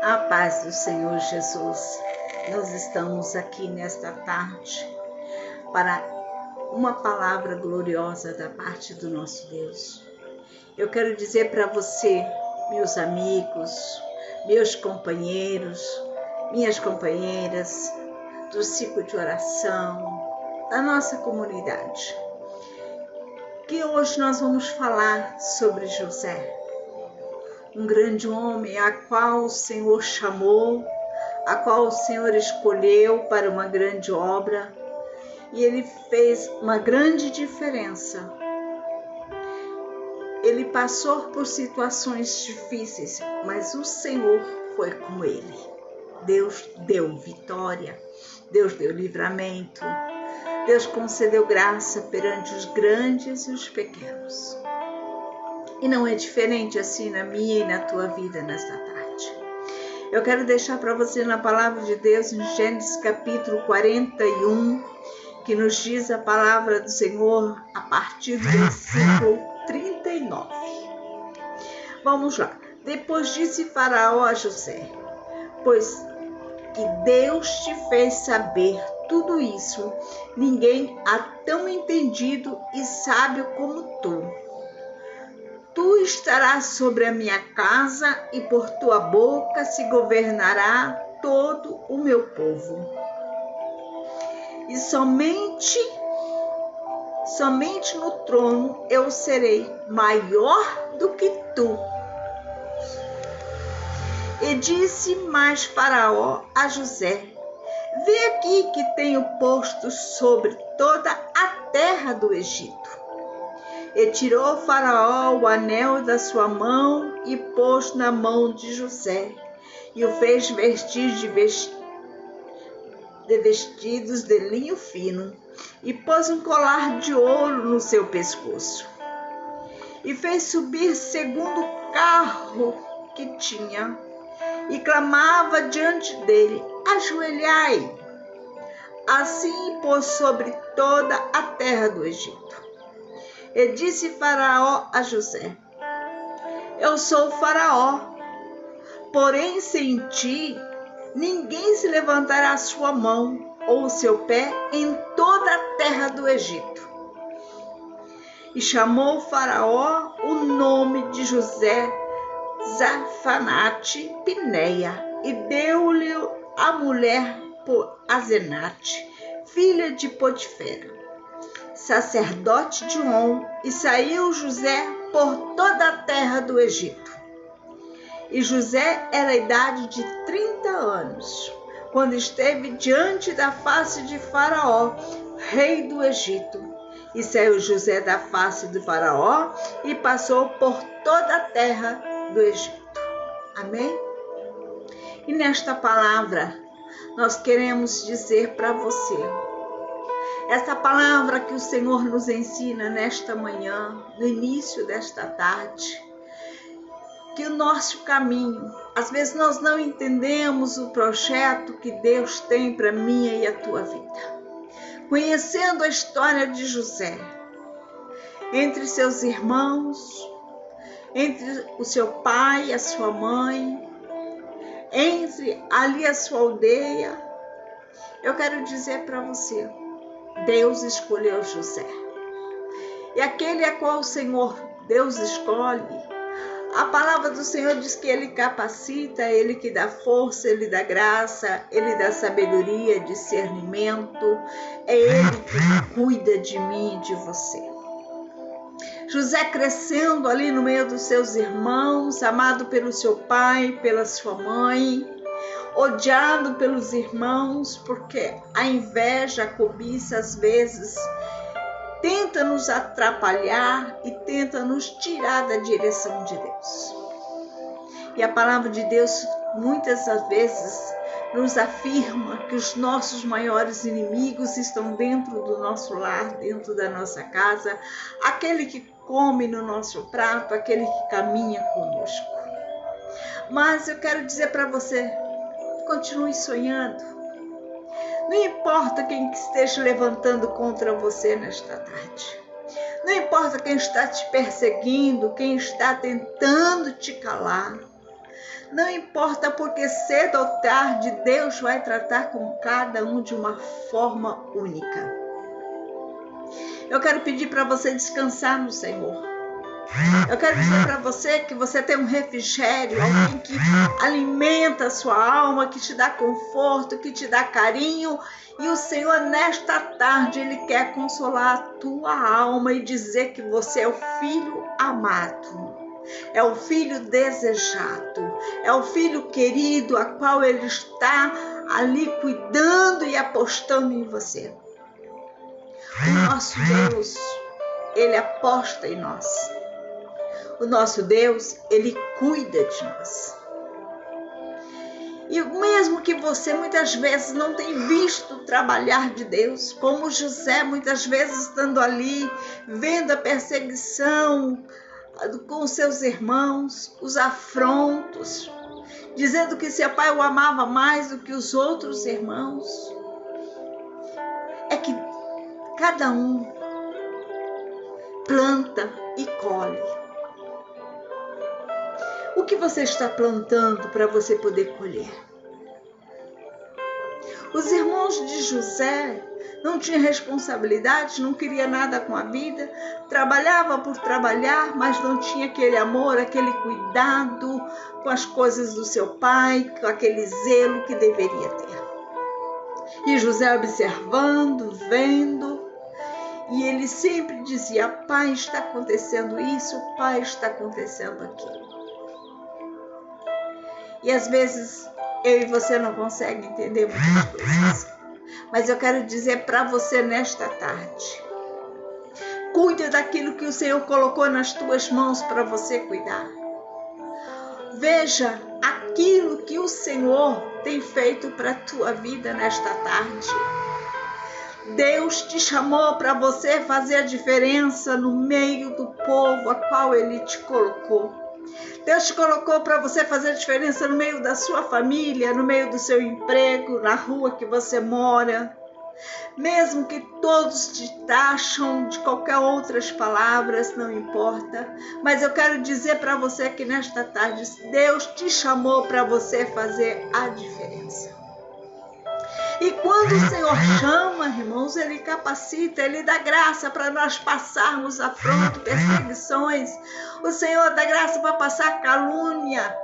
A paz do Senhor Jesus. Nós estamos aqui nesta tarde para uma palavra gloriosa da parte do nosso Deus. Eu quero dizer para você, meus amigos, meus companheiros, minhas companheiras do ciclo de oração, da nossa comunidade, que hoje nós vamos falar sobre José, um grande homem a qual o Senhor chamou, a qual o Senhor escolheu para uma grande obra, e ele fez uma grande diferença. Ele passou por situações difíceis, mas o Senhor foi com ele. Deus deu vitória, Deus deu livramento, Deus concedeu graça perante os grandes e os pequenos. E não é diferente assim na minha e na tua vida nesta tarde. Eu quero deixar para você na palavra de Deus em Gênesis capítulo 41, que nos diz a palavra do Senhor a partir do versículo 39. Vamos lá. Depois disse Faraó a José: pois que Deus te fez saber tudo isso, ninguém há tão entendido e sábio como tu. Tu estarás sobre a minha casa e por tua boca se governará todo o meu povo. E somente no trono eu serei maior do que tu. E disse mais Faraó a José: vê aqui que tenho posto sobre toda a terra do Egito. E tirou Faraó o anel da sua mão e pôs na mão de José, e o fez vestir de vestidos de linho fino, e pôs um colar de ouro no seu pescoço. E fez subir segundo o carro que tinha, e clamava diante dele: ajoelhai. Assim pôs sobre toda a terra do Egito. E disse Faraó a José: eu sou Faraó, porém sem ti ninguém se levantará a sua mão ou o seu pé em toda a terra do Egito. E chamou Faraó o nome de José Zaphanate-Pineia, e deu-lhe a mulher por Asenate, filha de Potifera, sacerdote de On, e saiu José por toda a terra do Egito. E José era a idade de 30 anos, quando esteve diante da face de Faraó, rei do Egito. E saiu José da face de Faraó e passou por toda a terra do Egito. Amém? E nesta palavra, nós queremos dizer para você, essa palavra que o Senhor nos ensina nesta manhã, no início desta tarde, que o nosso caminho, às vezes nós não entendemos o projeto que Deus tem para a minha e a tua vida. Conhecendo a história de José, entre seus irmãos, entre o seu pai e a sua mãe, entre ali a sua aldeia, eu quero dizer para você, Deus escolheu José. E aquele a qual o Senhor, Deus escolhe, a palavra do Senhor diz que Ele capacita, Ele que dá força, Ele dá graça, Ele dá sabedoria, discernimento. É Ele que cuida de mim e de você. José crescendo ali no meio dos seus irmãos, amado pelo seu pai, pela sua mãe, odiado pelos irmãos, porque a inveja, a cobiça, às vezes, tenta nos atrapalhar e tenta nos tirar da direção de Deus. E a palavra de Deus, muitas das vezes, nos afirma que os nossos maiores inimigos estão dentro do nosso lar, dentro da nossa casa, aquele que come no nosso prato, aquele que caminha conosco. Mas eu quero dizer para você, continue sonhando. Não importa quem esteja levantando contra você nesta tarde. Não importa quem está te perseguindo, quem está tentando te calar. Não importa, porque cedo ou tarde Deus vai tratar com cada um de uma forma única. Eu quero pedir para você descansar no Senhor. Eu quero dizer para você que você tem um refrigério, alguém que alimenta a sua alma, que te dá conforto, que te dá carinho. E o Senhor, nesta tarde, Ele quer consolar a tua alma e dizer que você é o filho amado, é o filho desejado, é o filho querido, a qual Ele está ali cuidando e apostando em você. O nosso Deus, Ele aposta em nós. O nosso Deus, Ele cuida de nós. E mesmo que você muitas vezes não tenha visto o trabalhar de Deus, como José muitas vezes estando ali, vendo a perseguição com seus irmãos, os afrontos, dizendo que seu pai o amava mais do que os outros irmãos, é que cada um planta e colhe. O que você está plantando para você poder colher? Os irmãos de José não tinham responsabilidade, não queria nada com a vida, trabalhava por trabalhar, mas não tinha aquele amor, aquele cuidado com as coisas do seu pai, com aquele zelo que deveria ter. E José observando, vendo, e ele sempre dizia: pai, está acontecendo isso, pai, está acontecendo aquilo. E às vezes eu e você não conseguem entender muitas coisas. Mas eu quero dizer para você nesta tarde: cuide daquilo que o Senhor colocou nas tuas mãos para você cuidar. Veja aquilo que o Senhor tem feito para a tua vida nesta tarde. Deus te chamou para você fazer a diferença no meio do povo a qual Ele te colocou. Deus te colocou para você fazer a diferença no meio da sua família, no meio do seu emprego, na rua que você mora. Mesmo que todos te taxam de qualquer outras palavras, não importa. Mas eu quero dizer para você que nesta tarde, Deus te chamou para você fazer a diferença. E quando o Senhor chama, irmãos, Ele capacita, Ele dá graça para nós passarmos afronto, perseguições. O Senhor dá graça para passar calúnia.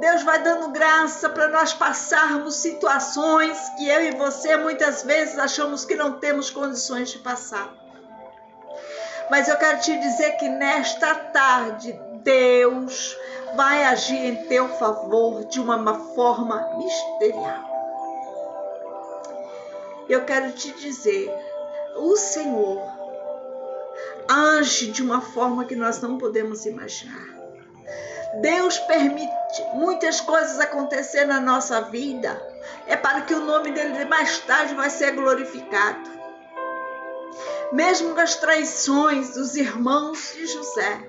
Deus vai dando graça para nós passarmos situações que eu e você muitas vezes achamos que não temos condições de passar. Mas eu quero te dizer que nesta tarde, Deus vai agir em teu favor de uma forma misterial. Eu quero te dizer, o Senhor age de uma forma que nós não podemos imaginar. Deus permite muitas coisas acontecer na nossa vida, é para que o nome dele mais tarde vai ser glorificado. Mesmo com as traições dos irmãos de José,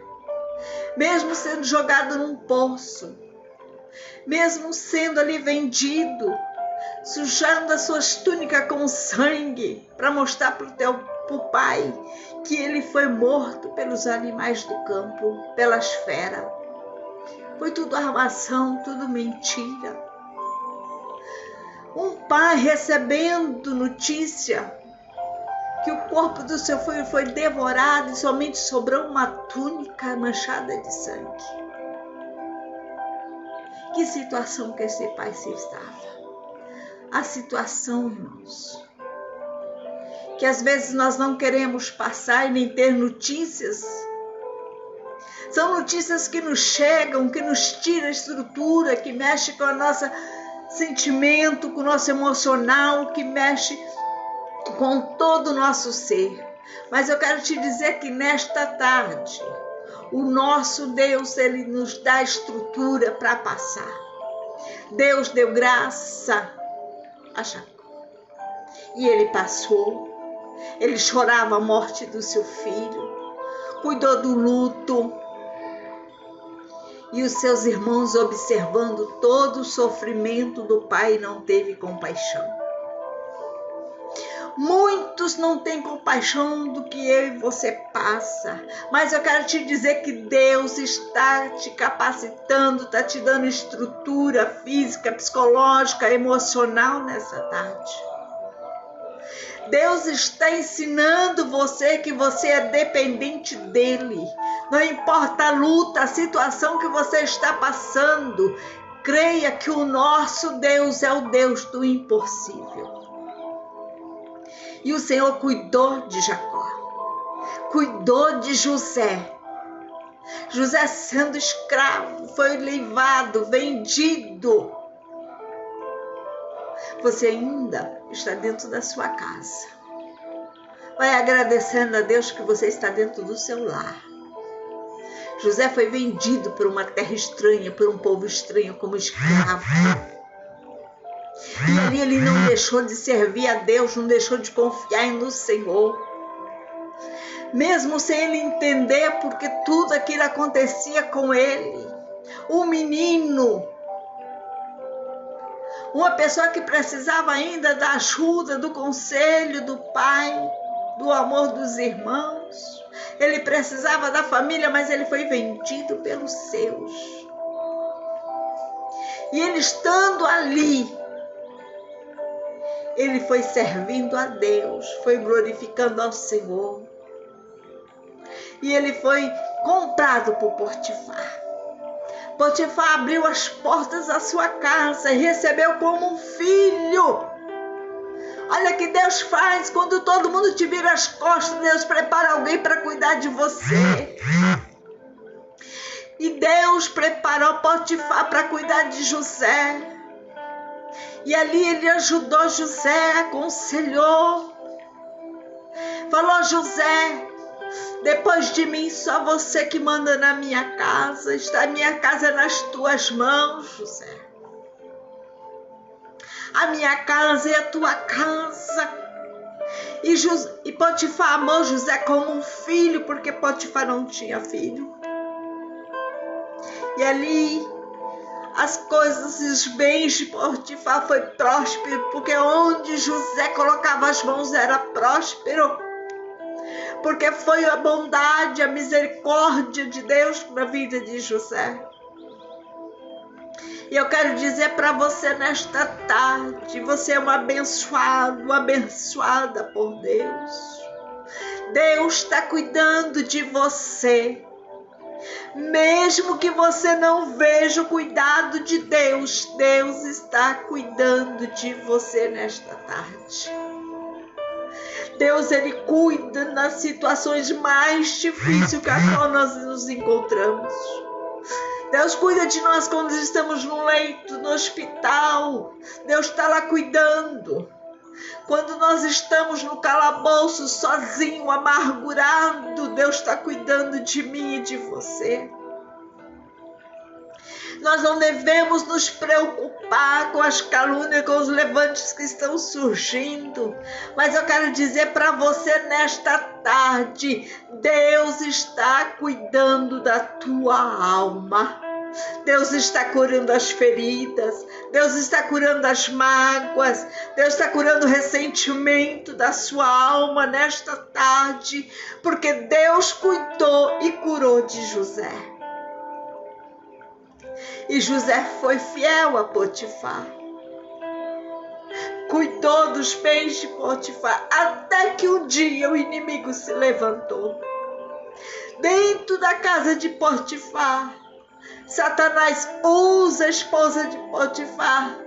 mesmo sendo jogado num poço, mesmo sendo ali vendido, sujando as suas túnicas com sangue, para mostrar para o pai que ele foi morto pelos animais do campo, pelas feras. Foi tudo armação, tudo mentira. Um pai recebendo notícia que o corpo do seu filho foi devorado e somente sobrou uma túnica manchada de sangue. Que situação que esse pai se estava? A situação, irmãos, que às vezes nós não queremos passar e nem ter notícias. São notícias que nos chegam, que nos tiram a estrutura, que mexe com o nosso sentimento, com o nosso emocional, que mexe com todo o nosso ser. Mas eu quero te dizer que nesta tarde, o nosso Deus, Ele nos dá estrutura para passar. Deus deu graça a Jacó. E ele passou. Ele chorava a morte do seu filho, cuidou do luto. E os seus irmãos, observando todo o sofrimento do pai, não teve compaixão. Muito Muitos não têm compaixão do que eu e você passa, mas eu quero te dizer que Deus está te capacitando, está te dando estrutura física, psicológica, emocional nessa tarde. Deus está ensinando você que você é dependente dele. Não importa a luta, a situação que você está passando, creia que o nosso Deus é o Deus do impossível. E o Senhor cuidou de Jacó, cuidou de José. José sendo escravo, foi levado, vendido. Você ainda está dentro da sua casa. Vai agradecendo a Deus que você está dentro do seu lar. José foi vendido por uma terra estranha, por um povo estranho como escravo. E ali ele não deixou de servir a Deus, não deixou de confiar no Senhor. Mesmo sem ele entender porque tudo aquilo acontecia com ele. Um menino, uma pessoa que precisava ainda da ajuda, do conselho do pai, do amor dos irmãos. Ele precisava da família, mas ele foi vendido pelos seus. E ele estando ali, ele foi servindo a Deus, foi glorificando ao Senhor. E ele foi comprado por Potifar. Potifar abriu as portas da sua casa e recebeu como um filho. Olha que Deus faz quando todo mundo te vira as costas, Deus prepara alguém para cuidar de você. E Deus preparou Potifar para cuidar de José. E ali ele ajudou José, aconselhou. Falou: José, depois de mim só você que manda na minha casa. Está a minha casa nas tuas mãos, José. A minha casa é a tua casa. E Potifar amou José como um filho, porque Potifar não tinha filho. E ali as coisas e os bens de Potifar foi próspero, porque onde José colocava as mãos era próspero. Porque foi a bondade, a misericórdia de Deus na vida de José. E eu quero dizer para você nesta tarde, você é um abençoado, uma abençoada por Deus. Deus está cuidando de você. Mesmo que você não veja o cuidado de Deus, Deus está cuidando de você nesta tarde. Deus, ele cuida nas situações mais difíceis que a qual nós nos encontramos. Deus cuida de nós quando estamos no leito, no hospital. Deus está lá cuidando. Quando nós estamos no calabouço, sozinho, amargurado, Deus está cuidando de mim e de você. Nós não devemos nos preocupar com as calúnias, com os levantes que estão surgindo. Mas eu quero dizer para você nesta tarde, Deus está cuidando da tua alma. Deus está curando as feridas, Deus está curando as mágoas, Deus está curando o ressentimento da sua alma nesta tarde, porque Deus cuidou e curou de José. E José foi fiel a Potifar. Cuidou dos bens de Potifar, até que um dia o inimigo se levantou. Dentro da casa de Potifar, Satanás usa a esposa de Potifar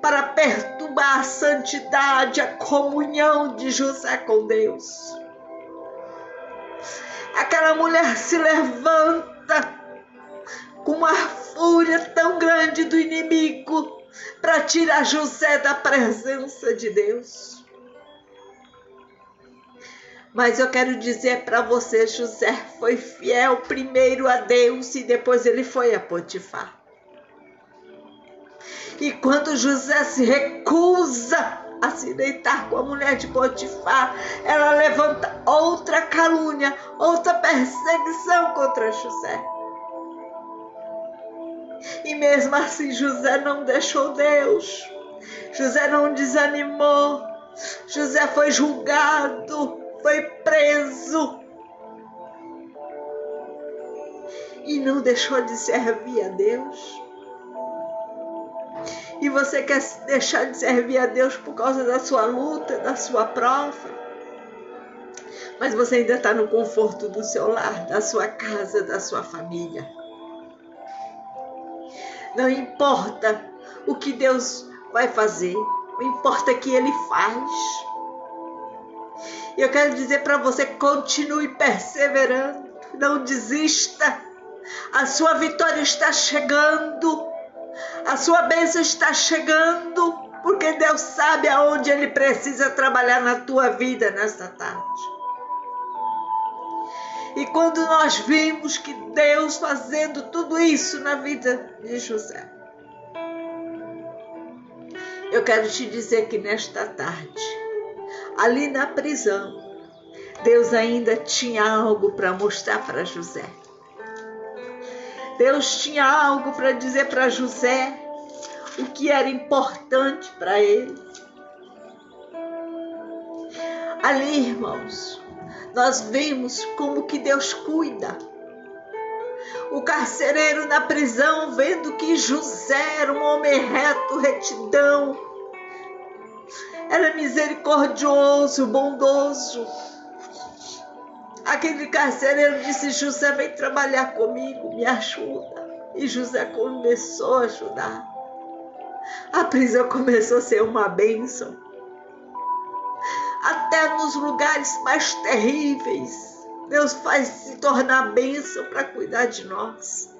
para perturbar a santidade, a comunhão de José com Deus. Aquela mulher se levanta com uma fúria tão grande do inimigo para tirar José da presença de Deus. Mas eu quero dizer para você, José foi fiel primeiro a Deus e depois ele foi a Potifar. E quando José se recusa a se deitar com a mulher de Potifar, ela levanta outra calúnia, outra perseguição contra José. E mesmo assim José não deixou Deus. José não desanimou. José foi julgado, foi preso e não deixou de servir a Deus. E você quer deixar de servir a Deus por causa da sua luta, da sua prova, mas você ainda está no conforto do seu lar, da sua casa, da sua família. Não importa o que Deus vai fazer, o importa que Ele faz. E eu quero dizer para você, continue perseverando, não desista. A sua vitória está chegando, a sua bênção está chegando, porque Deus sabe aonde Ele precisa trabalhar na tua vida nesta tarde. E quando nós vimos que Deus fazendo tudo isso na vida de José, eu quero te dizer que nesta tarde, ali na prisão, Deus ainda tinha algo para mostrar para José. Deus tinha algo para dizer para José, o que era importante para ele. Ali, irmãos, nós vimos como que Deus cuida. O carcereiro na prisão, vendo que José era um homem reto, retidão, era misericordioso, bondoso. Aquele carcereiro disse: José, vem trabalhar comigo, me ajuda. E José começou a ajudar. A prisão começou a ser uma bênção. Até nos lugares mais terríveis, Deus faz se tornar bênção para cuidar de nós.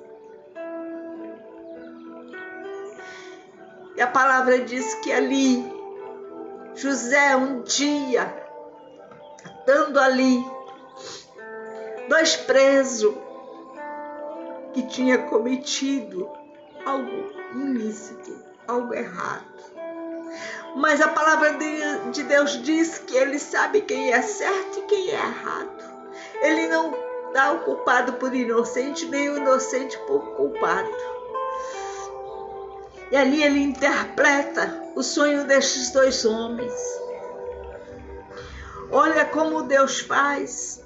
E a palavra diz que ali, José um dia, estando ali, 2 presos que tinha cometido algo ilícito, algo errado. Mas a palavra de Deus diz que Ele sabe quem é certo e quem é errado. Ele não dá o culpado por inocente, nem o inocente por culpado. E ali Ele interpreta o sonho destes 2 homens. Olha como Deus faz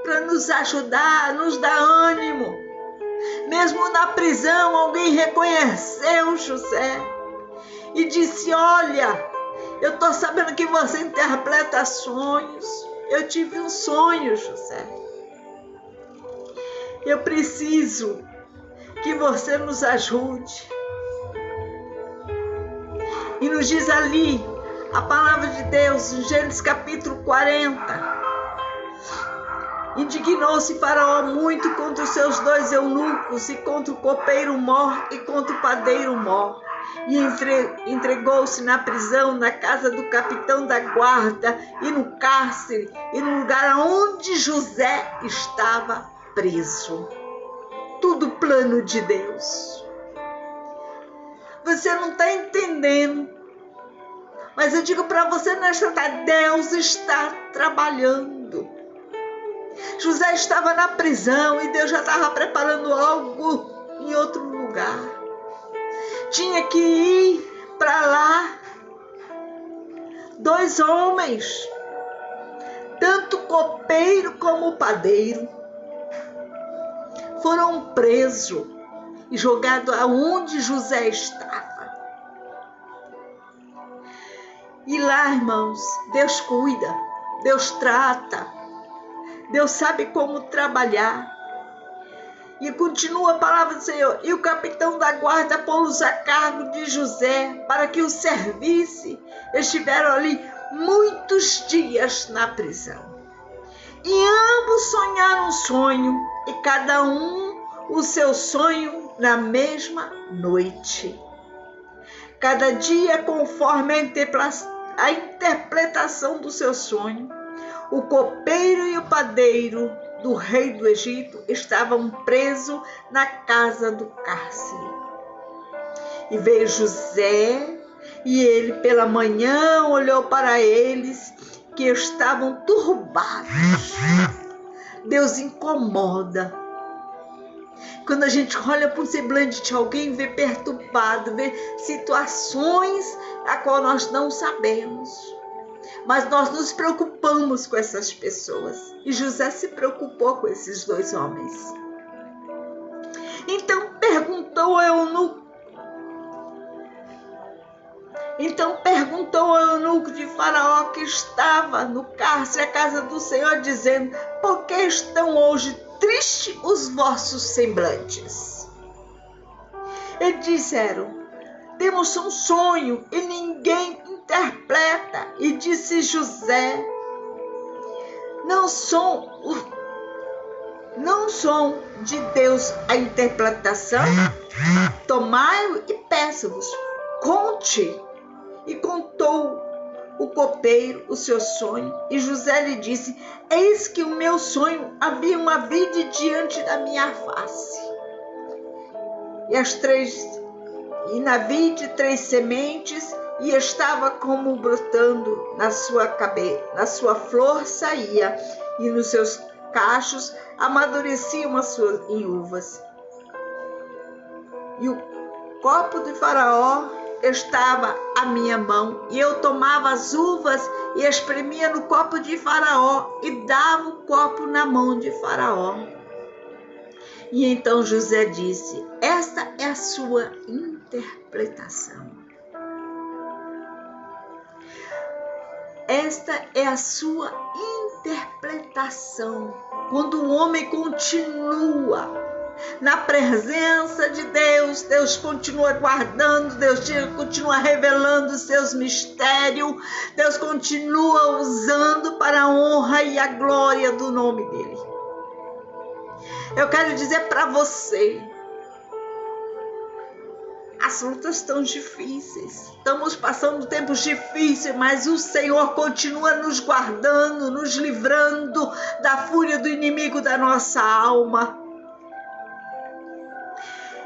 para nos ajudar, nos dar ânimo. Mesmo na prisão, alguém reconheceu José e disse: olha, eu estou sabendo que você interpreta sonhos. Eu tive um sonho, José. Eu preciso que você nos ajude. E nos diz ali a palavra de Deus, em Gênesis capítulo 40. Indignou-se Faraó muito contra os seus 2 eunucos, e contra o copeiro Mor e contra o padeiro Mor. E entregou-se na prisão, na casa do capitão da guarda, e no cárcere, e no lugar onde José estava preso. Tudo plano de Deus. Você não está entendendo, mas eu digo para você nesta tarde, Deus está trabalhando. José estava na prisão e Deus já estava preparando algo em outro lugar. Tinha que ir para lá 2 homens, tanto o copeiro como o padeiro, foram presos e jogados aonde José estava. E lá, irmãos, Deus cuida, Deus trata, Deus sabe como trabalhar. E continua a palavra do Senhor. E o capitão da guarda pô-los a cargo de José para que o servisse. Estiveram ali muitos dias na prisão. E ambos sonharam um sonho, e cada um o seu sonho na mesma noite. Cada dia conforme a interpretação do seu sonho. O copeiro e o padeiro do rei do Egito estavam presos na casa do cárcere. E veio José, e ele pela manhã olhou para eles, que estavam turbados. Deus incomoda. Quando a gente olha para o semblante de alguém, vê perturbado, vê situações a qual nós não sabemos. Mas nós nos preocupamos com essas pessoas. E José se preocupou com esses dois homens. Então perguntou o eunuco de Faraó que estava no cárcere, a casa do Senhor, dizendo: por que estão hoje tristes os vossos semblantes? Eles disseram: temos um sonho e ninguém interpreta. E disse José: não são de Deus a interpretação? Tomai-o e peço-vos, conte. E contou o copeiro o seu sonho. E José lhe disse: eis que o meu sonho havia uma vide diante da minha face. E na vide 3 sementes, e estava como brotando na sua cabeça, na sua flor saía, e nos seus cachos amadureciam as suas uvas. E o copo de Faraó estava à minha mão, e eu tomava as uvas e espremia no copo de Faraó, e dava o copo na mão de Faraó. E então José disse: esta é a sua interpretação. Esta é a sua interpretação. Quando o homem continua na presença de Deus, Deus continua guardando, Deus continua revelando os seus mistérios, Deus continua usando para a honra e a glória do nome dele. Eu quero dizer para você, as lutas estão difíceis, estamos passando tempos difíceis, mas o Senhor continua nos guardando, nos livrando da fúria do inimigo da nossa alma.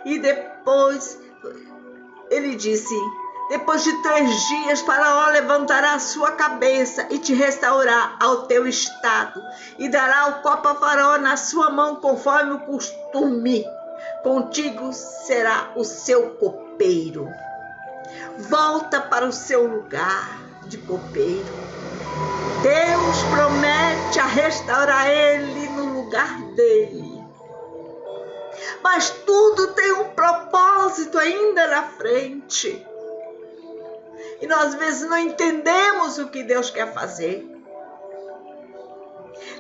E depois, ele disse: depois de 3 dias, Faraó levantará a sua cabeça e te restaurará ao teu estado, e dará o copo a Faraó na sua mão, conforme o costume. Contigo será o seu copeiro. Volta para o seu lugar de copeiro. Deus promete a restaurar ele no lugar dele. Mas tudo tem um propósito ainda na frente. E nós às vezes não entendemos o que Deus quer fazer.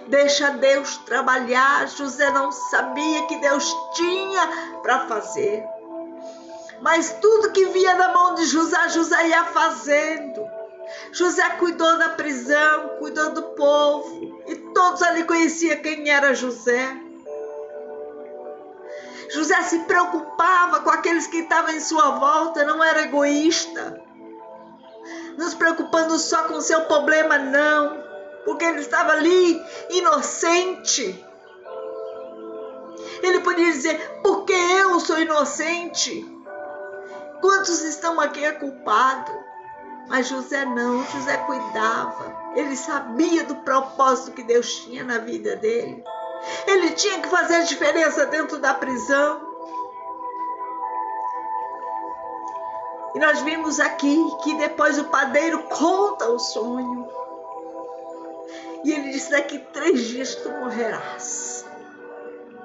Deixa Deus trabalhar. José não sabia que Deus tinha para fazer. Mas tudo que vinha da mão de José, José ia fazendo. José cuidou da prisão, cuidou do povo. E todos ali conheciam quem era José. José se preocupava com aqueles que estavam em sua volta, não era egoísta. Não se preocupando só com o seu problema, não. Porque ele estava ali, inocente. Ele podia dizer: porque eu sou inocente? Quantos estão aqui é culpado? Mas José não, José cuidava. Ele sabia do propósito que Deus tinha na vida dele. Ele tinha que fazer a diferença dentro da prisão. E nós vimos aqui que depois o padeiro conta o sonho. E ele disse: daqui 3 dias tu morrerás.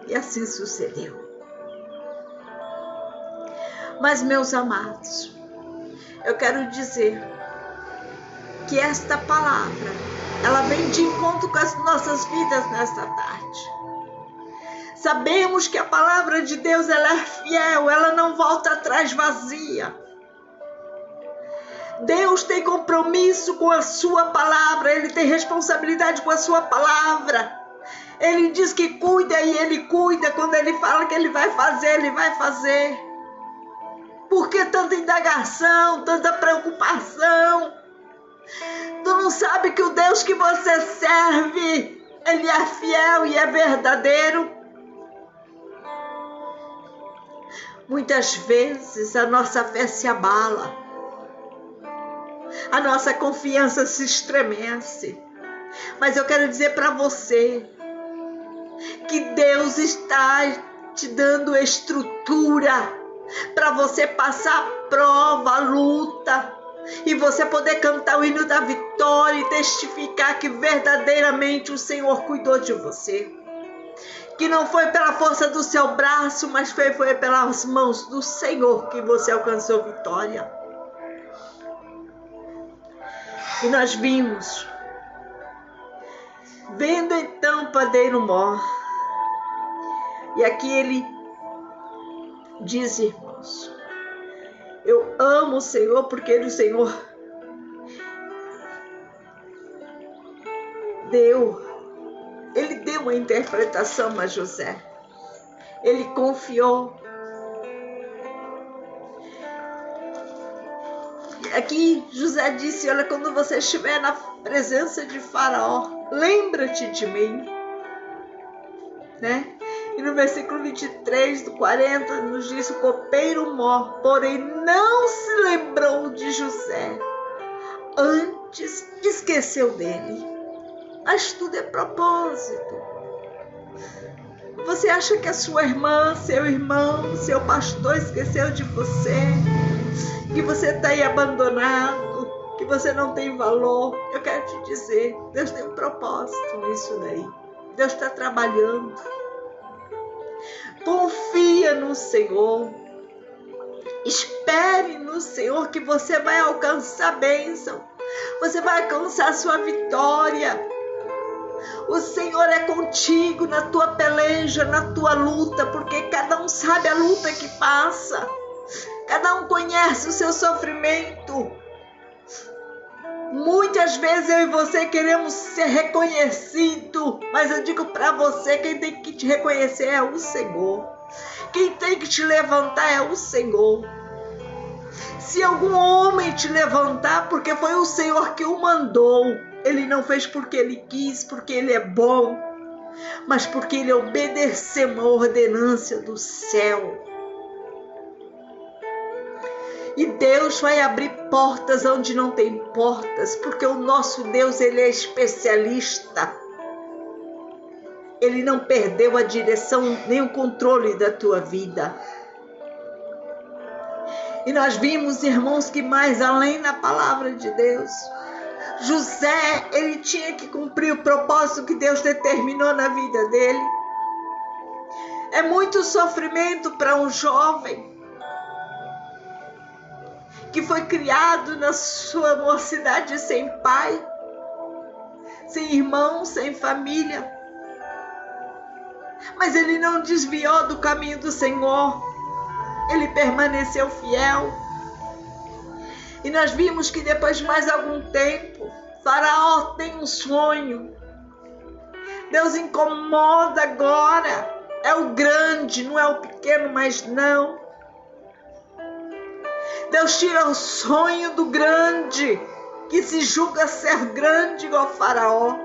E assim sucedeu. Mas, meus amados, eu quero dizer que esta palavra, ela vem de encontro com as nossas vidas nesta tarde. Sabemos que a palavra de Deus, ela é fiel, ela não volta atrás vazia. Deus tem compromisso com a sua palavra, ele tem responsabilidade com a sua palavra. Ele diz que cuida e ele cuida. Quando ele fala que ele vai fazer, ele vai fazer. Por que tanta indagação, tanta preocupação? Tu não sabe que o Deus que você serve, ele é fiel e é verdadeiro? Muitas vezes a nossa fé se abala, a nossa confiança se estremece. Mas eu quero dizer para você que Deus está te dando estrutura para você passar a prova, a luta, e você poder cantar o hino da vitória vitória e testificar que verdadeiramente o Senhor cuidou de você. Que não foi pela força do seu braço, mas foi pelas mãos do Senhor que você alcançou vitória. E nós vimos, vendo então o padeiro mor, e aqui ele diz, irmãos, eu amo o Senhor porque o Senhor ele deu uma interpretação a José. Ele confiou. Aqui José disse, olha, quando você estiver na presença de Faraó, lembra-te de mim. Né? E no versículo 23 do 40 nos diz, o copeiro mor, porém não se lembrou de José, antes esqueceu dele. Mas tudo é propósito. Você acha que a sua irmã, seu irmão, seu pastor esqueceu de você? Que você está aí abandonado? Que você não tem valor? Eu quero te dizer, Deus tem um propósito nisso daí. Deus está trabalhando. Confia no Senhor. Espere no Senhor que você vai alcançar a bênção. Você vai alcançar a sua vitória. O Senhor é contigo na tua peleja, na tua luta, porque cada um sabe a luta que passa. Cada um conhece o seu sofrimento. Muitas vezes eu e você queremos ser reconhecidos, mas eu digo para você, quem tem que te reconhecer é o Senhor. Quem tem que te levantar é o Senhor. Se algum homem te levantar, porque foi o Senhor que o mandou. Ele não fez porque ele quis, porque ele é bom, mas porque ele obedeceu uma ordenança do céu. E Deus vai abrir portas onde não tem portas, porque o nosso Deus, ele é especialista. Ele não perdeu a direção nem o controle da tua vida. E nós vimos, irmãos, que mais além da palavra de Deus, José, ele tinha que cumprir o propósito que Deus determinou na vida dele. É muito sofrimento para um jovem que foi criado na sua mocidade sem pai, sem irmão, sem família. Mas ele não desviou do caminho do Senhor. Ele permaneceu fiel. E nós vimos que depois de mais algum tempo, Faraó tem um sonho. Deus incomoda agora. É o grande, não é o pequeno, mas não. Deus tira o sonho do grande, que se julga ser grande igual Faraó.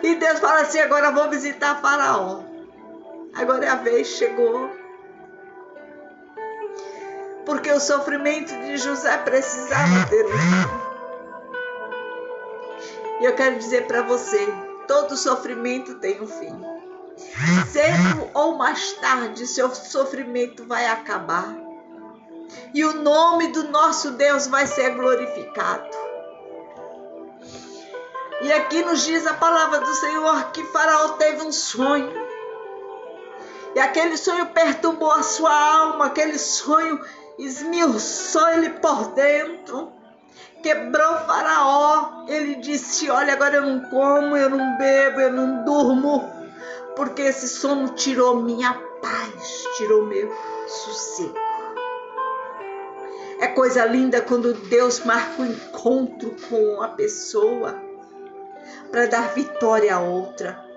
E Deus fala assim, agora eu vou visitar Faraó. Agora a vez chegou. Porque o sofrimento de José precisava ter um fim. E eu quero dizer para você, todo sofrimento tem um fim. Cedo ou mais tarde, seu sofrimento vai acabar. E o nome do nosso Deus vai ser glorificado. E aqui nos diz a palavra do Senhor que Faraó teve um sonho. E aquele sonho perturbou a sua alma, aquele sonho esmiuçou ele por dentro, quebrou Faraó. Ele disse, olha, agora eu não como, eu não bebo, eu não durmo, porque esse sono tirou minha paz, tirou meu sossego. É coisa linda quando Deus marca o encontro com a pessoa para dar vitória a outra.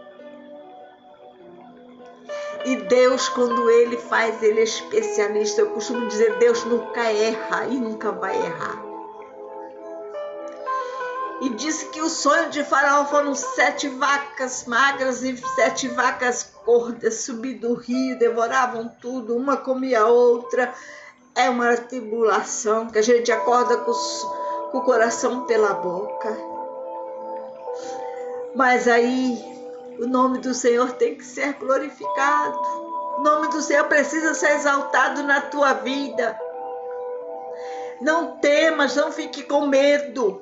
E Deus, quando Ele faz, Ele é especialista. Eu costumo dizer, Deus nunca erra e nunca vai errar. E disse que o sonho de Faraó foram 7 vacas magras e 7 vacas gordas subindo do rio, devoravam tudo, uma comia a outra. É uma tribulação que a gente acorda com o coração pela boca. Mas aí o nome do Senhor tem que ser glorificado. O nome do Senhor precisa ser exaltado na tua vida. Não temas, não fique com medo.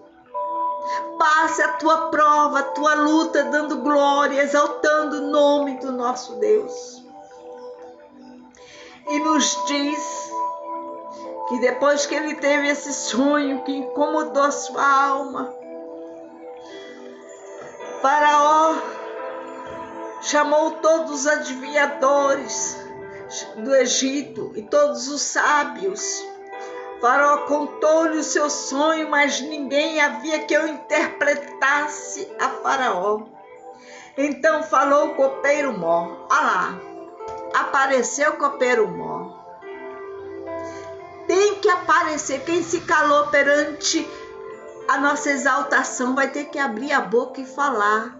Passe a tua prova, a tua luta, dando glória, exaltando o nome do nosso Deus. E nos diz que depois que ele teve esse sonho que incomodou a sua alma, Faraó chamou todos os adivinhadores do Egito e todos os sábios. Faraó contou-lhe o seu sonho, mas ninguém havia que o interpretasse a Faraó. Então falou o copeiro-mor. Olha lá, apareceu o copeiro-mor. Tem que aparecer. Quem se calou perante a nossa exaltação vai ter que abrir a boca e falar.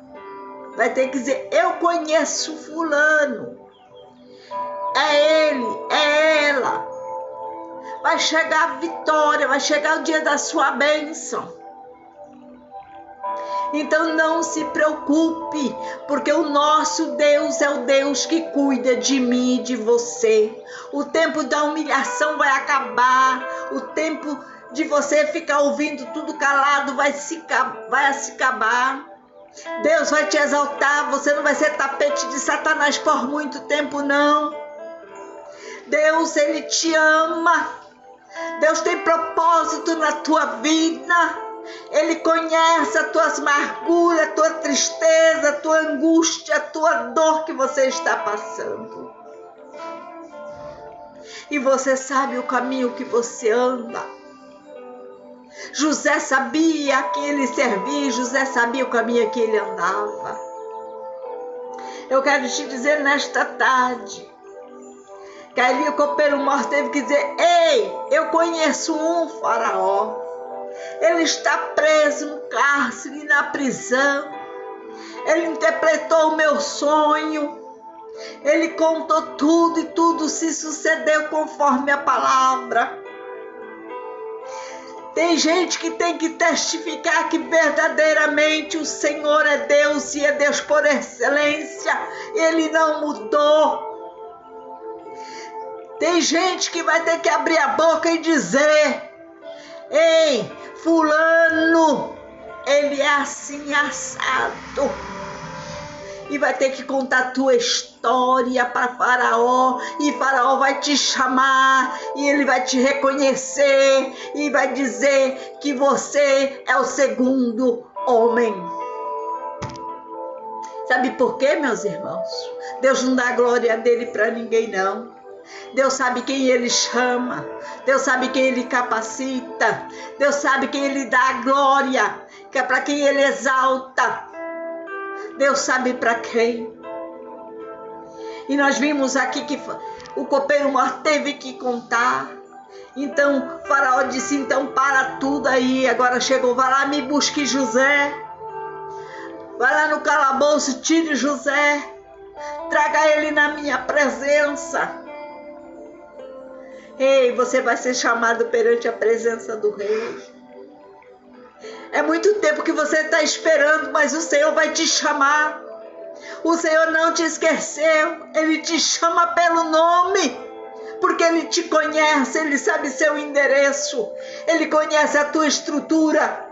Vai ter que dizer, eu conheço fulano. É ele, é ela. Vai chegar a vitória, vai chegar o dia da sua bênção. Então não se preocupe, porque o nosso Deus é o Deus que cuida de mim e de você. O tempo da humilhação vai acabar, o tempo de você ficar ouvindo tudo calado vai se acabar. Deus vai te exaltar, você não vai ser tapete de Satanás por muito tempo, não. Deus, Ele te ama. Deus tem propósito na tua vida. Ele conhece as tuas amarguras, a tua tristeza, a tua angústia, a tua dor que você está passando. E você sabe o caminho que você anda. José sabia a quem ele servia, José sabia o caminho que ele andava. Eu quero te dizer nesta tarde, que ali o copeiro-mor teve que dizer, ei, eu conheço um Faraó. Ele está preso no cárcere, na prisão. Ele interpretou o meu sonho. Ele contou tudo e tudo se sucedeu conforme a palavra. Tem gente que tem que testificar que verdadeiramente o Senhor é Deus e é Deus por excelência. Ele não mudou. Tem gente que vai ter que abrir a boca e dizer, ei, fulano, ele é assim assado. E vai ter que contar a tua história para Faraó. E Faraó vai te chamar. E ele vai te reconhecer. E vai dizer que você é o segundo homem. Sabe por quê, meus irmãos? Deus não dá a glória dele para ninguém, não. Deus sabe quem ele chama. Deus sabe quem ele capacita. Deus sabe quem ele dá a glória. Que é para quem ele exalta. Deus sabe para quem. E nós vimos aqui que o copeiro-mor teve que contar. Então Faraó disse, então para tudo aí. Agora chegou, vai lá, me busque José. Vai lá no calabouço, tire José. Traga ele na minha presença. Ei, você vai ser chamado perante a presença do rei. É muito tempo que você está esperando, mas o Senhor vai te chamar. O Senhor não te esqueceu. Ele te chama pelo nome. Porque Ele te conhece. Ele sabe seu endereço. Ele conhece a tua estrutura.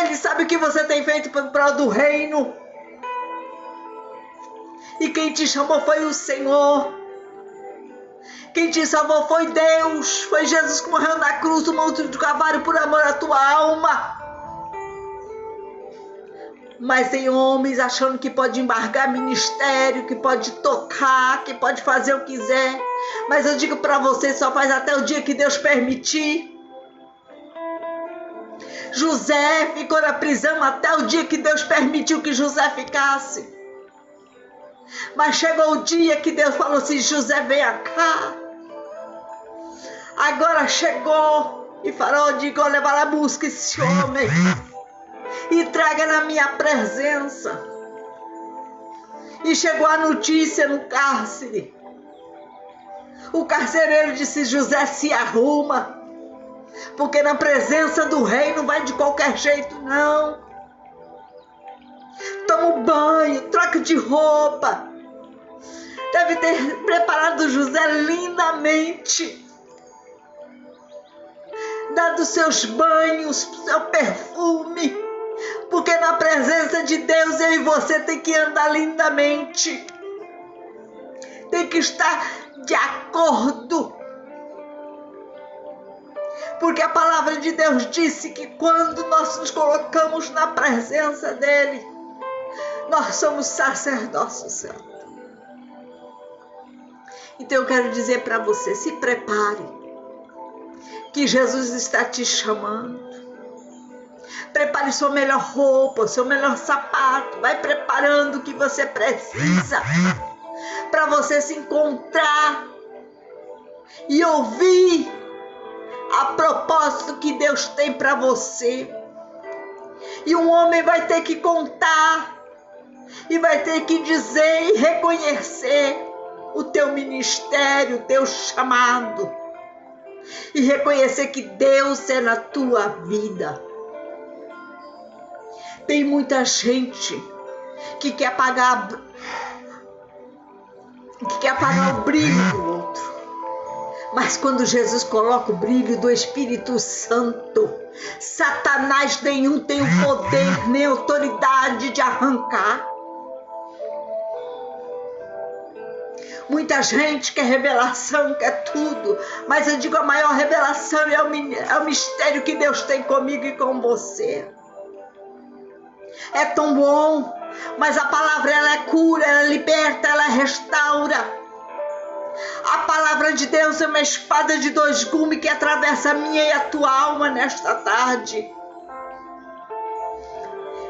Ele sabe o que você tem feito para o prol do reino. E quem te chamou foi o Senhor. Quem te salvou foi Deus. Foi Jesus que morreu na cruz do monte do Calvário por amor à tua alma. Mas tem homens achando que pode embargar ministério, que pode tocar, que pode fazer o que quiser. Mas eu digo para você, só faz até o dia que Deus permitir. José ficou na prisão até o dia que Deus permitiu que José ficasse. Mas chegou o dia que Deus falou assim, José, venha cá. Agora chegou. E Faraó disse, olha, vai lá, busca esse homem. E traga na minha presença. E chegou a notícia no cárcere. O carcereiro disse, José, se arruma. Porque na presença do rei não vai de qualquer jeito, não. Toma um banho, troca de roupa. Deve ter preparado José lindamente. Dado seus banhos, seu perfume. Porque na presença de Deus eu e você tem que andar lindamente. Tem que estar de acordo. Porque a palavra de Deus disse que quando nós nos colocamos na presença dele, nós somos sacerdócio santo. Então eu quero dizer para você, se prepare, que Jesus está te chamando. Prepare sua melhor roupa, seu melhor sapato, vai preparando o que você precisa para você se encontrar e ouvir a propósito que Deus tem para você. E um homem vai ter que contar e vai ter que dizer e reconhecer o teu ministério, o teu chamado, e reconhecer que Deus é na tua vida. Tem muita gente que quer apagar o brilho do outro. Mas quando Jesus coloca o brilho do Espírito Santo, Satanás nenhum tem o poder nem a autoridade de arrancar. Muita gente quer revelação, quer tudo, mas eu digo, a maior revelação é o mistério que Deus tem comigo e com você. É tão bom, mas a palavra ela é cura, ela liberta, ela restaura. A palavra de Deus é uma espada de dois gumes que atravessa a minha e a tua alma nesta tarde.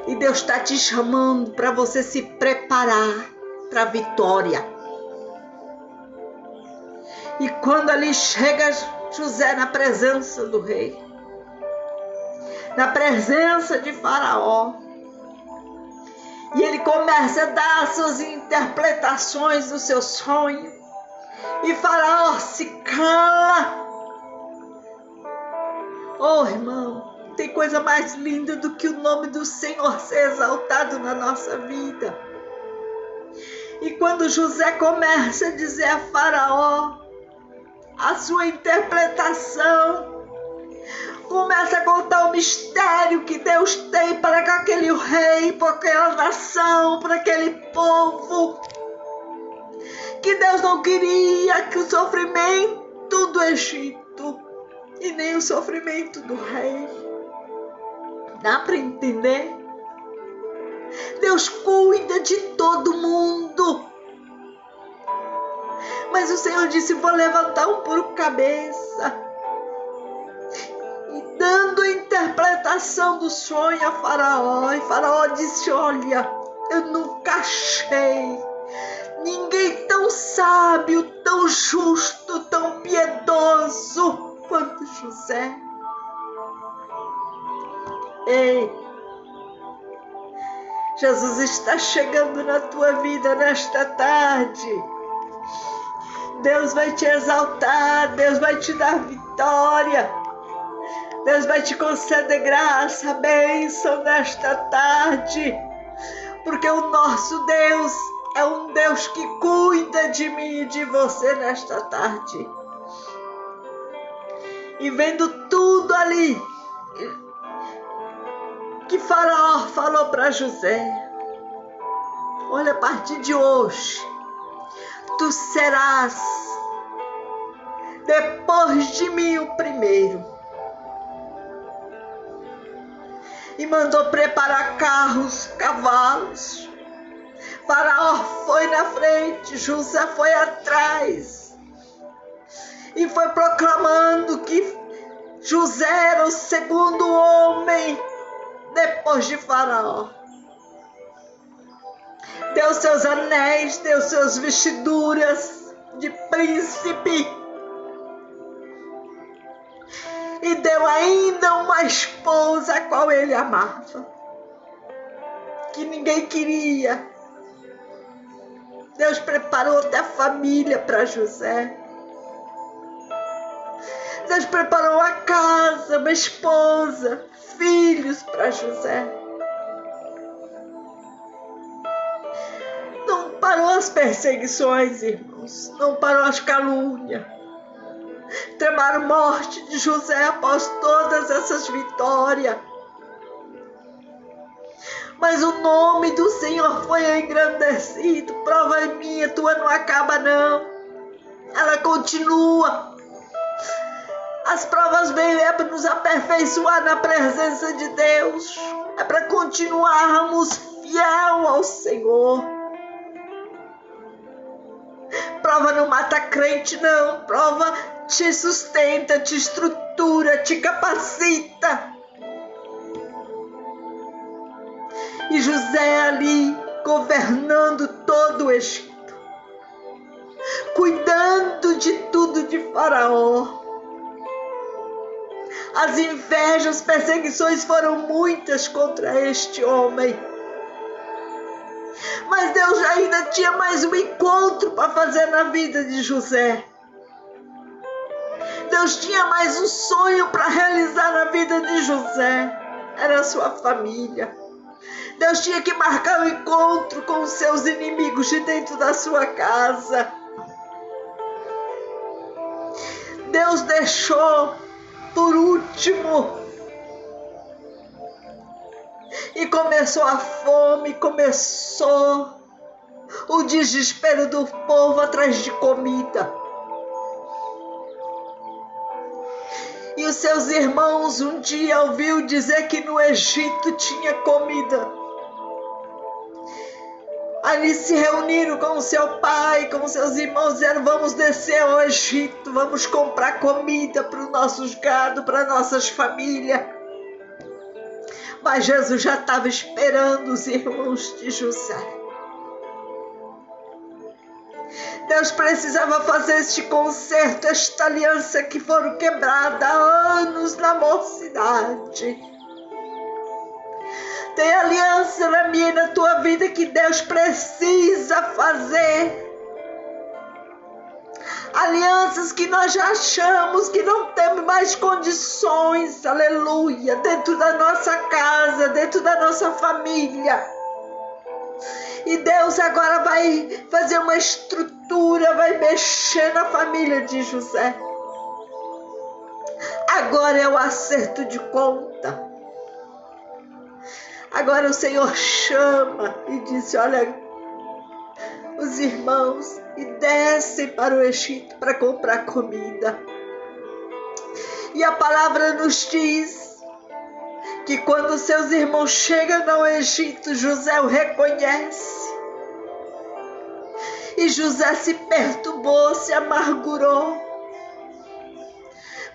E Deus está te chamando para você se preparar para a vitória. E quando ali chega José na presença do rei, na presença de Faraó, e ele começa a dar as suas interpretações do seu sonho, e Faraó se cala. Oh, irmão, tem coisa mais linda do que o nome do Senhor ser exaltado na nossa vida. E quando José começa a dizer a Faraó a sua interpretação, começa a contar o mistério que Deus tem para aquele rei, para aquela nação, para aquele povo, que Deus não queria que o sofrimento do Egito e nem o sofrimento do rei. Dá para entender? Deus cuida de todo mundo. Mas o Senhor disse, vou levantar um por cabeça. E dando a interpretação do sonho a Faraó, e Faraó disse, olha, eu nunca achei ninguém tão sábio, tão justo, tão piedoso quanto José. Ei, Jesus está chegando na tua vida nesta tarde. Deus vai te exaltar, Deus vai te dar vitória, Deus vai te conceder graça, bênção nesta tarde, porque o nosso Deus é um Deus que cuida de mim e de você nesta tarde. E vendo tudo ali que Faraó falou para José, olha, a partir de hoje, tu serás, depois de mim, o primeiro. E mandou preparar carros, cavalos. Faraó foi na frente, José foi atrás. E foi proclamando que José era o segundo homem depois de Faraó. Deu seus anéis, deu suas vestiduras de príncipe. E deu ainda uma esposa a qual ele amava, que ninguém queria. Deus preparou até a família para José. Deus preparou a casa, uma esposa, filhos para José. Não parou as perseguições, irmãos. Não parou as calúnias. Tramaram morte de José após todas essas vitórias. mas o nome do Senhor foi engrandecido. Prova minha, tua não acaba não. Ela continua. As provas vêm para nos aperfeiçoar na presença de Deus. É para continuarmos fiel ao Senhor. Prova não mata crente não. Prova te sustenta, te estrutura, te capacita. E José ali governando todo o Egito, cuidando de tudo de Faraó. As invejas, perseguições foram muitas contra este homem. Mas Deus ainda tinha mais um encontro para fazer na vida de José. Deus tinha mais um sonho para realizar na vida de José. Era a sua família. Deus tinha que marcar um encontro com os seus inimigos de dentro da sua casa. Deus deixou por último. E começou a fome, começou o desespero do povo atrás de comida. E os seus irmãos um dia ouviu dizer que no Egito tinha comida. Ali se reuniram com o seu pai, com os seus irmãos, disseram: vamos descer ao Egito, vamos comprar comida para os nossos gado, para nossas famílias. Mas Jesus já estava esperando os irmãos de José. Deus precisava fazer este concerto, esta aliança que foram quebrada há anos na mocidade. Tem aliança na minha e na tua vida que Deus precisa fazer. Alianças que nós já achamos que não temos mais condições, aleluia, dentro da nossa casa, dentro da nossa família. E Deus agora vai fazer uma estrutura, vai mexer na família de José. Agora é o acerto de conta. Agora o Senhor chama e diz: olha, os irmãos e descem para o Egito para comprar comida. E a palavra nos diz que quando seus irmãos chegam no Egito, José o reconhece. E José se perturbou, se amargurou.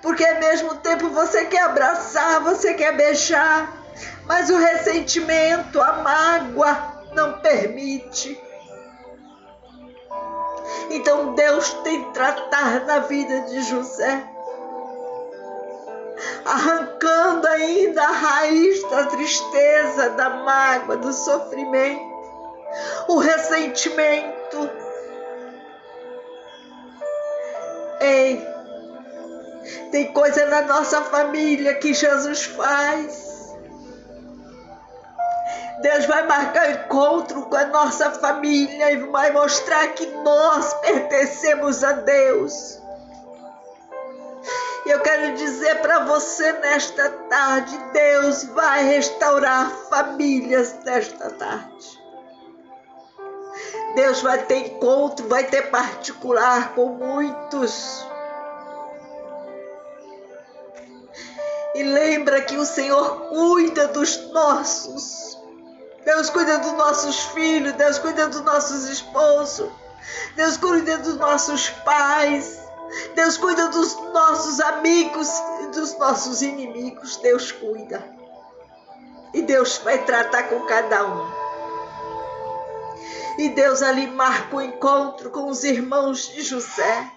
Porque ao mesmo tempo você quer abraçar, você quer beijar, mas o ressentimento, a mágoa não permite. Então Deus tem que tratar na vida de José, arrancando ainda a raiz da tristeza, da mágoa, do sofrimento, o ressentimento. Ei, tem coisa na nossa família que Jesus faz. Deus vai marcar encontro com a nossa família e vai mostrar que nós pertencemos a Deus. E eu quero dizer para você nesta tarde, Deus vai restaurar famílias nesta tarde. Deus vai ter encontro, vai ter particular com muitos. E lembra que o Senhor cuida dos nossos. Deus cuida dos nossos filhos, Deus cuida dos nossos esposos, Deus cuida dos nossos pais, Deus cuida dos nossos amigos e dos nossos inimigos. Deus cuida. E Deus vai tratar com cada um. E Deus ali marca o encontro com os irmãos de José.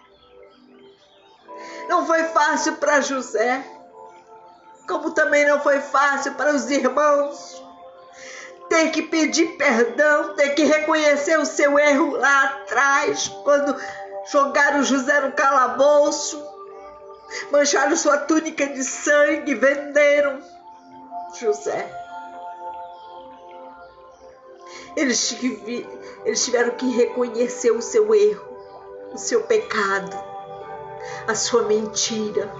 Não foi fácil para José, como também não foi fácil para os irmãos. Tem que pedir perdão, tem que reconhecer o seu erro lá atrás, quando jogaram José no calabouço, mancharam sua túnica de sangue, venderam José. Eles tiveram que reconhecer o seu erro, o seu pecado, a sua mentira.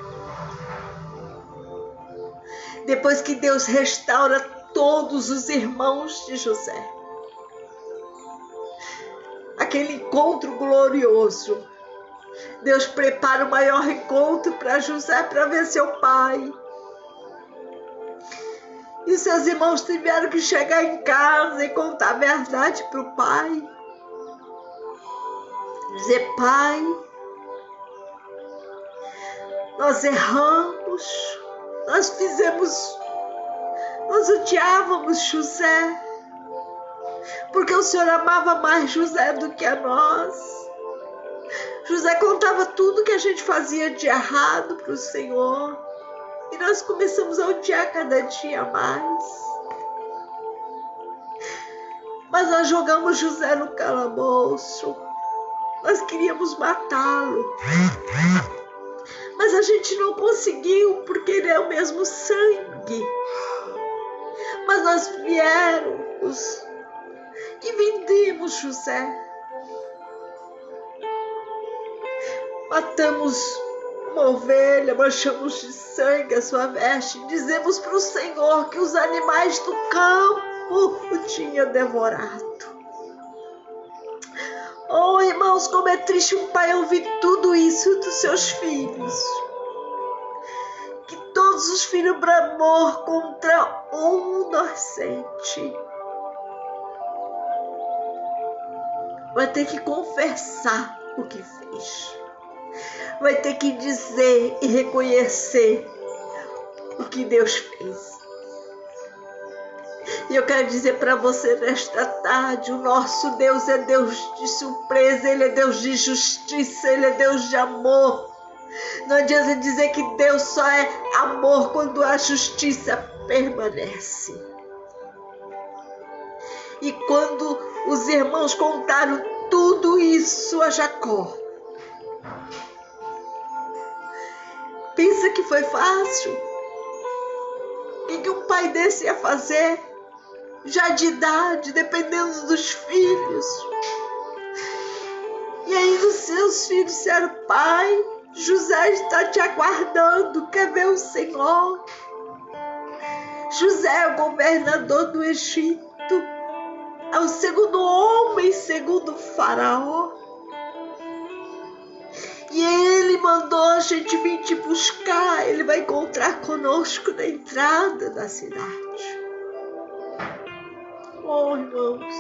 Depois que Deus restaura todos os irmãos de José. Aquele encontro glorioso. Deus prepara o maior encontro para José para ver seu pai. E seus irmãos tiveram que chegar em casa e contar a verdade para o pai. Dizer: pai, nós erramos, nós odiávamos José, porque o Senhor amava mais José do que a nós. José contava tudo que a gente fazia de errado para o Senhor, e nós começamos a odiar cada dia mais. Mas nós jogamos José no calabouço, nós queríamos matá-lo, mas a gente não conseguiu, porque ele é o mesmo sangue. Mas nós viemos e vendemos José. Matamos uma ovelha, manchamos de sangue a sua veste, dizemos para o Senhor que os animais do campo o tinham devorado. Oh, irmãos, como é triste um pai ouvir tudo isso dos seus filhos. Que todos os filhos bramor contra um inocente. Vai ter que confessar o que fez. Vai ter que dizer e reconhecer o que Deus fez. E eu quero dizer para você nesta tarde, o nosso Deus é Deus de surpresa, Ele é Deus de justiça, Ele é Deus de amor. Não adianta dizer que Deus só é amor quando a justiça permanece. E quando os irmãos contaram tudo isso a Jacó, pensa que foi fácil? O que um pai desse ia fazer? Já de idade, dependendo dos filhos. E aí os seus filhos disseram: pai, José está te aguardando, quer ver o Senhor? José é o governador do Egito, é o segundo homem, segundo o faraó. E ele mandou a gente vir te buscar, ele vai encontrar conosco na entrada da cidade. Oh, irmãos,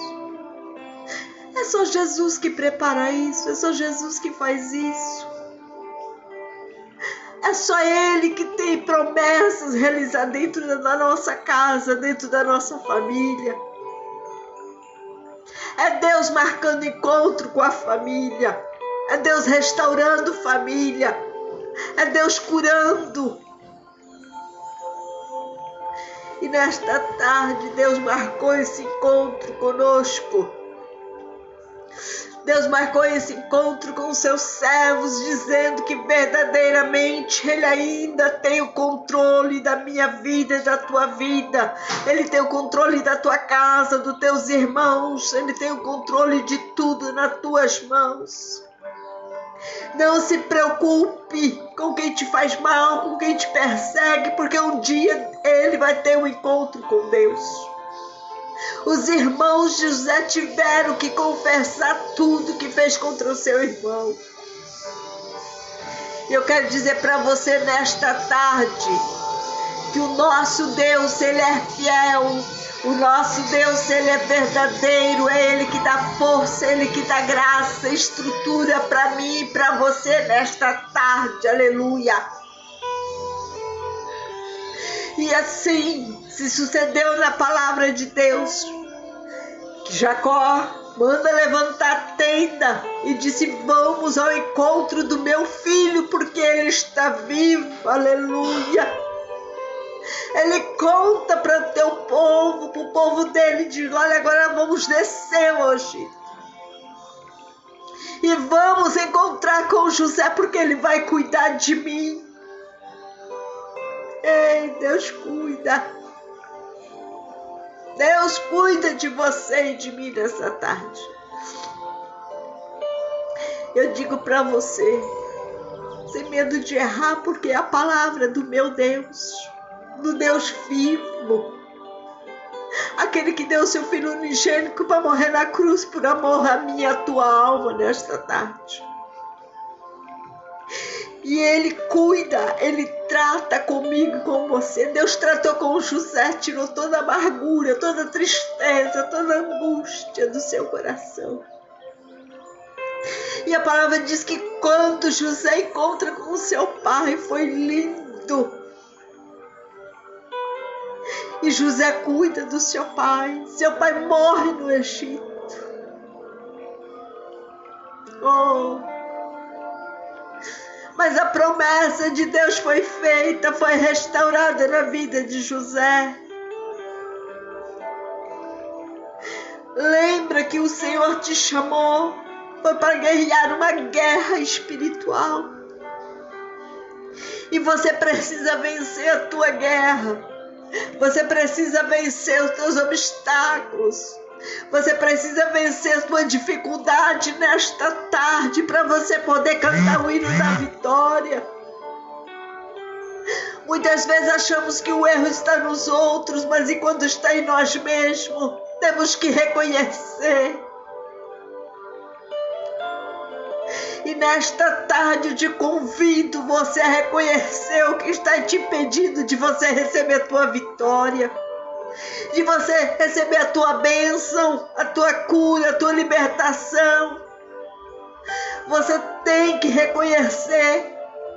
é só Jesus que prepara isso, é só Jesus que faz isso. É só Ele que tem promessas realizadas dentro da nossa casa, dentro da nossa família. É Deus marcando encontro com a família. É Deus restaurando família. É Deus curando. E nesta tarde Deus marcou esse encontro conosco. Deus marcou esse encontro com os seus servos, dizendo que verdadeiramente Ele ainda tem o controle da minha vida e da tua vida. Ele tem o controle da tua casa, dos teus irmãos. Ele tem o controle de tudo nas tuas mãos. Não se preocupe com quem te faz mal, com quem te persegue, porque um dia ele vai ter um encontro com Deus. Os irmãos de José tiveram que confessar tudo que fez contra o seu irmão. E eu quero dizer para você nesta tarde que o nosso Deus, Ele é fiel. O nosso Deus, Ele é verdadeiro, é Ele que dá força, é Ele que dá graça, estrutura para mim e para você nesta tarde, aleluia. E assim se sucedeu na palavra de Deus, que Jacó manda levantar a tenda e disse: vamos ao encontro do meu filho, porque ele está vivo, aleluia. Ele conta para o teu povo, para o povo dele, diz: olha, agora vamos descer hoje e vamos encontrar com José, porque ele vai cuidar de mim. Ei, Deus cuida. Deus cuida de você e de mim nessa tarde. Eu digo para você, sem medo de errar, porque é a palavra do meu Deus, do Deus vivo. aquele que deu seu filho unigênito para morrer na cruz por amor à minha e à tua alma nesta tarde. E Ele cuida, Ele trata comigo e com você. Deus tratou com José, tirou toda a amargura, toda a tristeza, toda a angústia do seu coração. E a palavra diz que quando José encontra com o seu pai, foi lindo. E José cuida do seu pai. Seu pai morre no Egito. Oh! Mas a promessa de Deus foi feita, foi restaurada na vida de José. Lembra que o Senhor te chamou, foi para guerrear uma guerra espiritual. E você precisa vencer a tua guerra. Você precisa vencer os teus obstáculos. Você precisa vencer a tua dificuldade nesta tarde para você poder cantar o hino da vitória. Muitas vezes achamos que o erro está nos outros, mas enquanto está em nós mesmos, temos que reconhecer. E nesta tarde eu te convido você a reconhecer o que está te impedindo de você receber a tua vitória, de você receber a tua bênção, a tua cura, a tua libertação. Você tem que reconhecer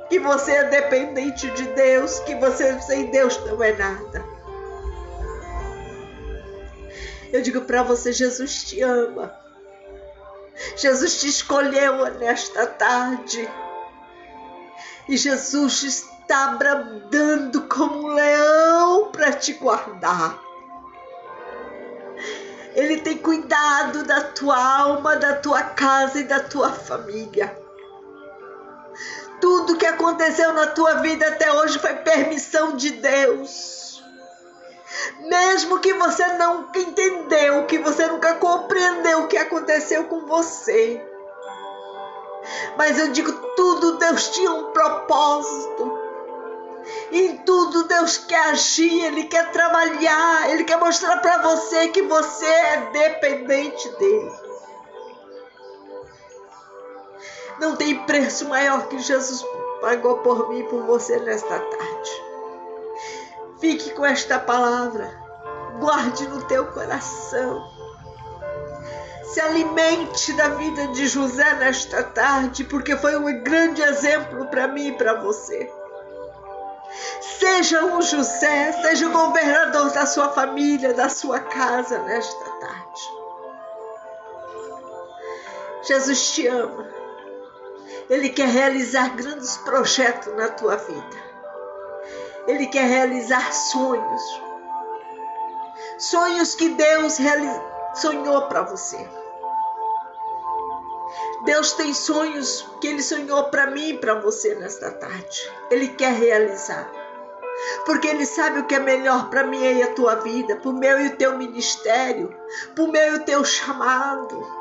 que você é dependente de Deus, que você sem Deus não é nada. Eu digo para você, Jesus te ama. Jesus te escolheu nesta tarde. E Jesus está bradando como um leão para te guardar. Ele tem cuidado da tua alma, da tua casa e da tua família. Tudo que aconteceu na tua vida até hoje foi permissão de Deus. Mesmo que você nunca entendeu, que você nunca compreendeu o que aconteceu com você. Mas eu digo, tudo Deus tinha um propósito. Em tudo Deus quer agir, Ele quer trabalhar, Ele quer mostrar para você que você é dependente dEle. Não tem preço maior que Jesus pagou por mim e por você nesta tarde. Fique com esta palavra, guarde no teu coração. Se alimente da vida de José nesta tarde, porque foi um grande exemplo para mim e para você. Seja um José, seja o governador da sua família, da sua casa nesta tarde. Jesus te ama. Ele quer realizar grandes projetos na tua vida. Ele quer realizar sonhos. Sonhos que Deus sonhou para você. Deus tem sonhos que Ele sonhou para mim e para você nesta tarde. Ele quer realizar. Porque Ele sabe o que é melhor para mim e a tua vida, para o meu e o teu ministério, para o meu e o teu chamado.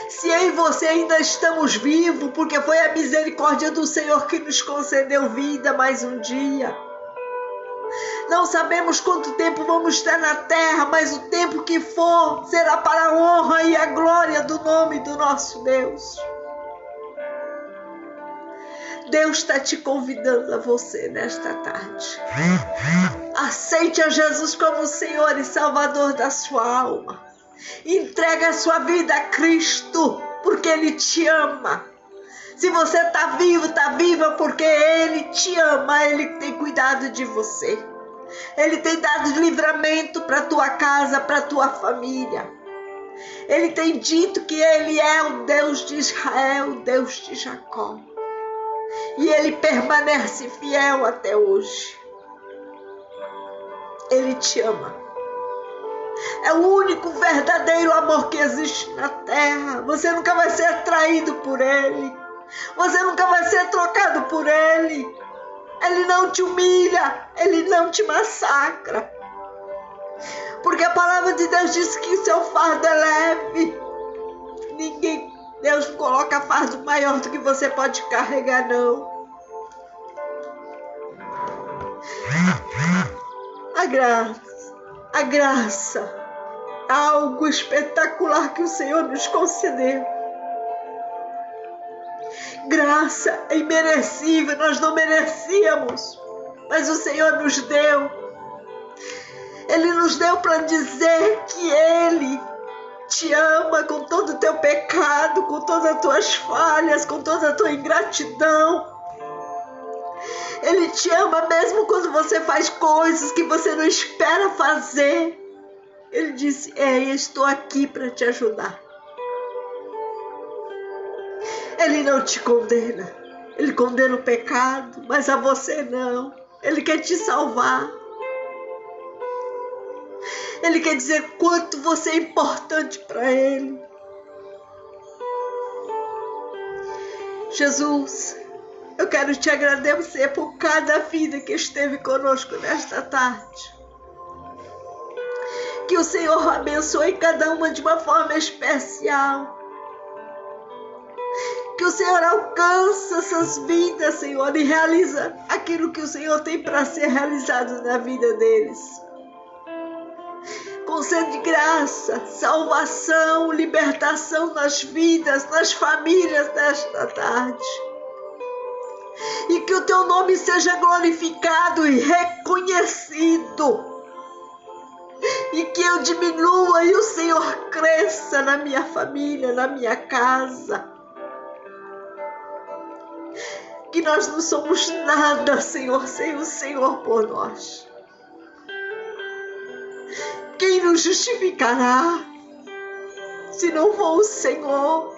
Se eu e você ainda estamos vivos, porque foi a misericórdia do Senhor que nos concedeu vida mais um dia. Não sabemos quanto tempo vamos estar na terra, mas o tempo que for será para a honra e a glória do nome do nosso Deus. Deus está te convidando a você nesta tarde. Aceite a Jesus como Senhor e Salvador da sua alma. Entrega a sua vida a Cristo, porque Ele te ama. Se você está vivo, está viva, porque Ele te ama. Ele tem cuidado de você. Ele tem dado livramento para a tua casa, para a tua família. Ele tem dito que Ele é o Deus de Israel, o Deus de Jacó. E Ele permanece fiel até hoje. Ele te ama. É o único verdadeiro amor que existe na terra. Você nunca vai ser atraído por Ele. Você nunca vai ser trocado por Ele. Ele não te humilha. Ele não te massacra. Porque a palavra de Deus diz que o seu fardo é leve. Deus não coloca fardo maior do que você pode carregar, não. A graça a graça, algo espetacular que o Senhor nos concedeu. Graça é imerecível, nós não merecíamos, mas o Senhor nos deu. Ele nos deu para dizer que Ele te ama com todo o teu pecado, com todas as tuas falhas, com toda a tua ingratidão. Ele te ama mesmo quando você faz coisas que você não espera fazer. Ele disse: eu estou aqui para te ajudar. Ele não te condena. Ele condena o pecado, mas a você não. Ele quer te salvar. Ele quer dizer quanto você é importante para Ele. Jesus, eu quero te agradecer por cada vida que esteve conosco nesta tarde. Que o Senhor abençoe cada uma de uma forma especial. Que o Senhor alcança essas vidas, Senhor, e realiza aquilo que o Senhor tem para ser realizado na vida deles. Concede graça, salvação, libertação nas vidas, nas famílias desta tarde. E que o teu nome seja glorificado e reconhecido. E que eu diminua e o Senhor cresça na minha família, na minha casa. Que nós não somos nada, Senhor, sem o Senhor por nós. Quem nos justificará se não for o Senhor?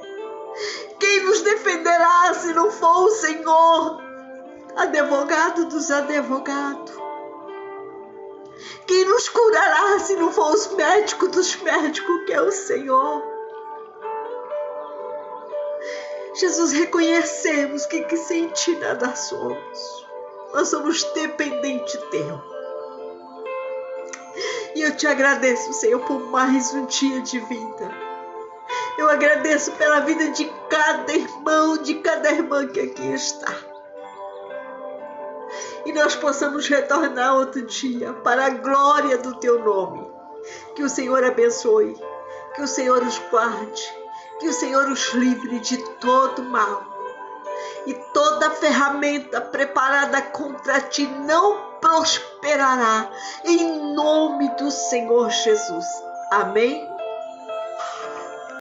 Quem nos defenderá se não for o Senhor? Advogado dos advogados. Quem nos curará se não for os médicos dos médicos, que é o Senhor? Jesus, reconhecemos que sem Ti nada somos. Nós somos dependentes Teu. E eu te agradeço, Senhor, por mais um dia de vida. Eu agradeço pela vida de cada irmão, de cada irmã que aqui está. E nós possamos retornar outro dia para a glória do Teu nome. Que o Senhor abençoe, que o Senhor os guarde, que o Senhor os livre de todo mal. E toda ferramenta preparada contra Ti não prosperará, em nome do Senhor Jesus. Amém?